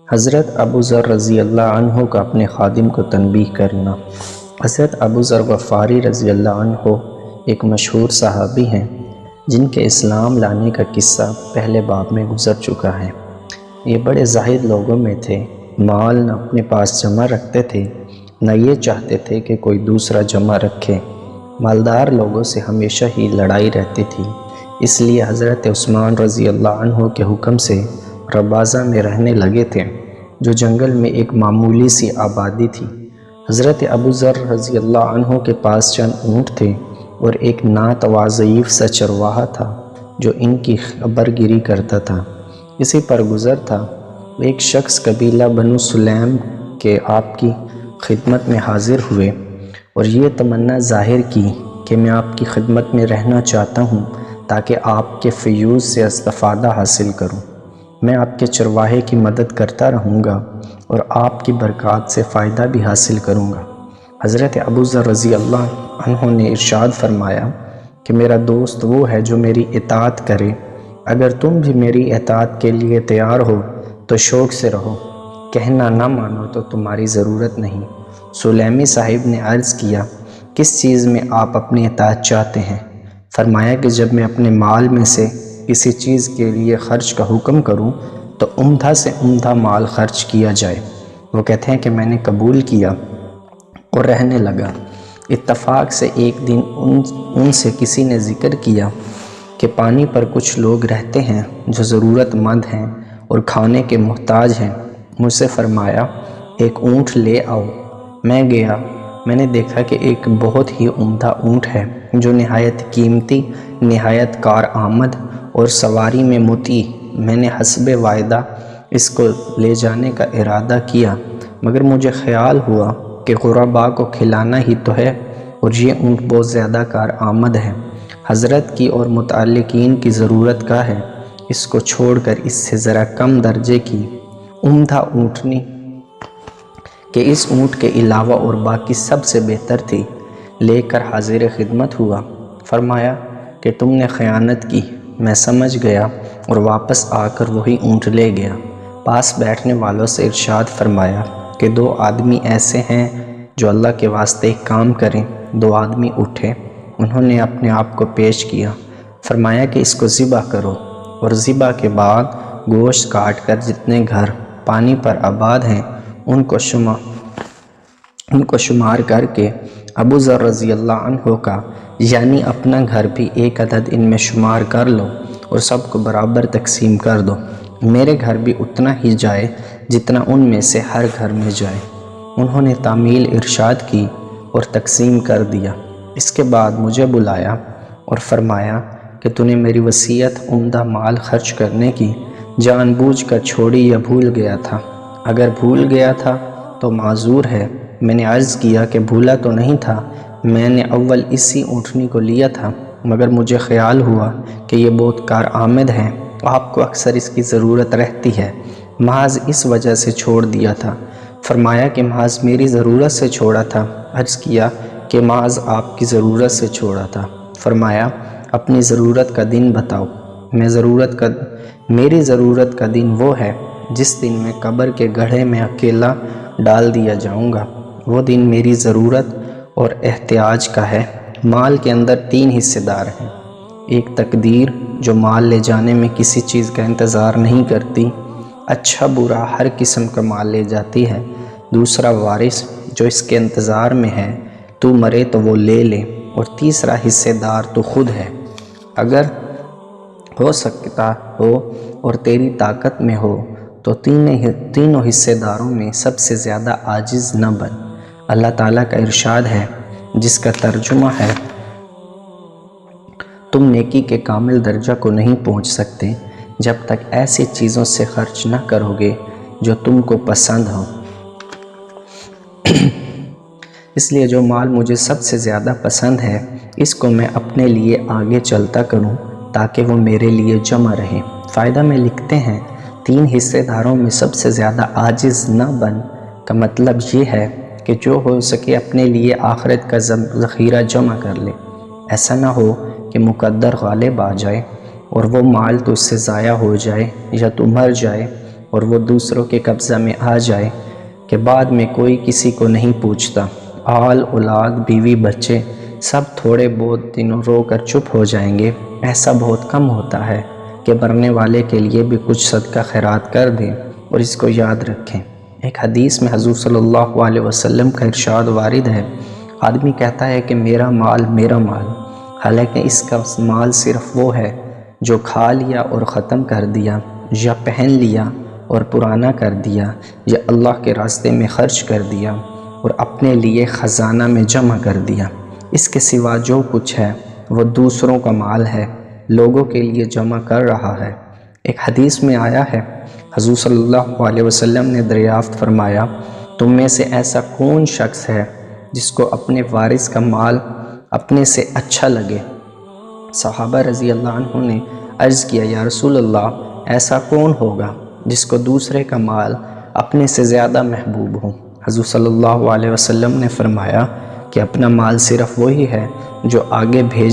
حضرت ابو ذر رضی اللہ عنہ کا اپنے خادم کو تنبیہ کرنا۔ حضرت ابو ذر غفاری رضی اللہ عنہ ایک مشہور صحابی ہیں جن کے اسلام لانے کا قصہ پہلے باب میں گزر چکا ہے۔ یہ بڑے زاہد لوگوں میں تھے، مال نہ اپنے پاس جمع رکھتے تھے نہ یہ چاہتے تھے کہ کوئی دوسرا جمع رکھے۔ مالدار لوگوں سے ہمیشہ ہی لڑائی رہتی تھی، اس لیے حضرت عثمان رضی اللہ عنہ کے حکم سے رباضہ میں رہنے لگے تھے، جو جنگل میں ایک معمولی سی آبادی تھی۔ حضرت ابو ذر رضی اللہ عنہ کے پاس چند اونٹ تھے اور ایک ناتواں ضعیف سا چرواہا تھا جو ان کی خبر گیری کرتا تھا۔ اسی پر گزر تھا، ایک شخص قبیلہ بنو سلیم کے آپ کی خدمت میں حاضر ہوئے اور یہ تمنا ظاہر کی کہ میں آپ کی خدمت میں رہنا چاہتا ہوں تاکہ آپ کے فیوض سے استفادہ حاصل کروں۔ میں آپ کے چرواہے کی مدد کرتا رہوں گا اور آپ کی برکات سے فائدہ بھی حاصل کروں گا۔ حضرت ابو ذر رضی اللہ عنہ نے ارشاد فرمایا کہ میرا دوست وہ ہے جو میری اطاعت کرے، اگر تم بھی میری اطاعت کے لیے تیار ہو تو شوق سے رہو، کہنا نہ مانو تو تمہاری ضرورت نہیں۔ سلیمی صاحب نے عرض کیا، کس چیز میں آپ اپنی اطاعت چاہتے ہیں؟ فرمایا کہ جب میں اپنے مال میں سے کسی چیز کے لیے خرچ کا حکم کروں تو عمدہ سے عمدہ مال خرچ کیا جائے۔ وہ کہتے ہیں کہ میں نے قبول کیا اور رہنے لگا۔ اتفاق سے ایک دن ان سے کسی نے ذکر کیا کہ پانی پر کچھ لوگ رہتے ہیں جو ضرورت مند ہیں اور کھانے کے محتاج ہیں۔ مجھ سے فرمایا، ایک اونٹ لے آؤ۔ میں گیا، میں نے دیکھا کہ ایک بہت ہی عمدہ اونٹ ہے جو نہایت قیمتی، نہایت کارآمد اور سواری میں مطیع۔ میں نے حسب وعدہ اس کو لے جانے کا ارادہ کیا، مگر مجھے خیال ہوا کہ غرباء کو کھلانا ہی تو ہے اور یہ اونٹ بہت زیادہ کارآمد ہے، حضرت کی اور متعلقین کی ضرورت کا ہے، اس کو چھوڑ کر اس سے ذرا کم درجے کی عمدہ اونٹنی کہ اس اونٹ کے علاوہ اور باقی سب سے بہتر تھی لے کر حاضر خدمت ہوا۔ فرمایا کہ تم نے خیانت کی۔ میں سمجھ گیا اور واپس آ کر وہی اونٹ لے گیا۔ پاس بیٹھنے والوں سے ارشاد فرمایا کہ دو آدمی ایسے ہیں جو اللہ کے واسطے ایک کام کریں۔ دو آدمی اٹھے، انہوں نے اپنے آپ کو پیش کیا، فرمایا کہ اس کو ذبح کرو، اور ذبح کے بعد گوشت کاٹ کر جتنے گھر پانی پر آباد ہیں ان کو شمار کر کے ابو ذر رضی اللہ عنہ کا یعنی اپنا گھر بھی ایک عدد ان میں شمار کر لو اور سب کو برابر تقسیم کر دو۔ میرے گھر بھی اتنا ہی جائے جتنا ان میں سے ہر گھر میں جائے۔ انہوں نے تعمیل ارشاد کی اور تقسیم کر دیا۔ اس کے بعد مجھے بلایا اور فرمایا کہ تو نے میری وصیت عمدہ مال خرچ کرنے کی جان بوجھ کر چھوڑی یا بھول گیا تھا؟ اگر بھول گیا تھا تو معذور ہے۔ میں نے عرض کیا کہ بھولا تو نہیں تھا، میں نے اول اسی اونٹنی کو لیا تھا، مگر مجھے خیال ہوا کہ یہ بہت کارآمد ہے، آپ کو اکثر اس کی ضرورت رہتی ہے، محض اس وجہ سے چھوڑ دیا تھا۔ فرمایا کہ محض میری ضرورت سے چھوڑا تھا؟ عرض کیا کہ محض آپ کی ضرورت سے چھوڑا تھا۔ فرمایا اپنی ضرورت کا دن بتاؤ۔ میری ضرورت کا دن وہ ہے جس دن میں قبر کے گڑھے میں اکیلا ڈال دیا جاؤں گا۔ وہ دن میری ضرورت اور احتیاج کا ہے۔ مال کے اندر 3 حصے دار ہیں، ایک تقدیر جو مال لے جانے میں کسی چیز کا انتظار نہیں کرتی، اچھا برا ہر قسم کا مال لے جاتی ہے، دوسرا وارث جو اس کے انتظار میں ہے تو مرے تو وہ لے لے، اور تیسرا حصے دار تو خود ہے۔ اگر ہو سکتا ہو اور تیری طاقت میں ہو تو تینوں حصے داروں میں سب سے زیادہ عاجز نہ بن۔ اللہ تعالیٰ کا ارشاد ہے جس کا ترجمہ ہے، تم نیکی کے کامل درجہ کو نہیں پہنچ سکتے جب تک ایسی چیزوں سے خرچ نہ کرو گے جو تم کو پسند ہو۔ اس لیے جو مال مجھے سب سے زیادہ پسند ہے اس کو میں اپنے لیے آگے چلتا کروں تاکہ وہ میرے لیے جمع رہے۔ فائدہ میں لکھتے ہیں 3 حصے داروں میں سب سے زیادہ عاجز نہ بن کا مطلب یہ ہے کہ جو ہو سکے اپنے لیے آخرت کا ذخیرہ جمع کر لے۔ ایسا نہ ہو کہ مقدر غالب آ جائے اور وہ مال تو اس سے ضائع ہو جائے یا تو مر جائے اور وہ دوسروں کے قبضہ میں آ جائے کہ بعد میں کوئی کسی کو نہیں پوچھتا، آل اولاد بیوی بچے سب تھوڑے بہت دنوں رو کر چپ ہو جائیں گے، ایسا بہت کم ہوتا ہے کہ مرنے والے کے لیے بھی کچھ صدقہ خیرات کر دیں۔ اور اس کو یاد رکھیں، ایک حدیث میں حضور صلی اللہ علیہ وسلم کا ارشاد وارد ہے، آدمی کہتا ہے کہ میرا مال، حالانکہ اس کا مال صرف وہ ہے جو کھا لیا اور ختم کر دیا، یا پہن لیا اور پرانا کر دیا، یا اللہ کے راستے میں خرچ کر دیا اور اپنے لیے خزانہ میں جمع کر دیا۔ اس کے سوا جو کچھ ہے وہ دوسروں کا مال ہے، لوگوں کے لیے جمع کر رہا ہے۔ ایک حدیث میں آیا ہے، حضور صلی اللہ علیہ وسلم نے دریافت فرمایا، تم میں سے ایسا کون شخص ہے جس کو اپنے وارث کا مال اپنے سے اچھا لگے؟ صحابہ رضی اللہ عنہ نے عرض کیا، یا رسول اللہ، ایسا کون ہوگا جس کو دوسرے کا مال اپنے سے زیادہ محبوب ہو؟ حضور صلی اللہ علیہ وسلم نے فرمایا کہ اپنا مال صرف وہی ہے جو آگے بھیج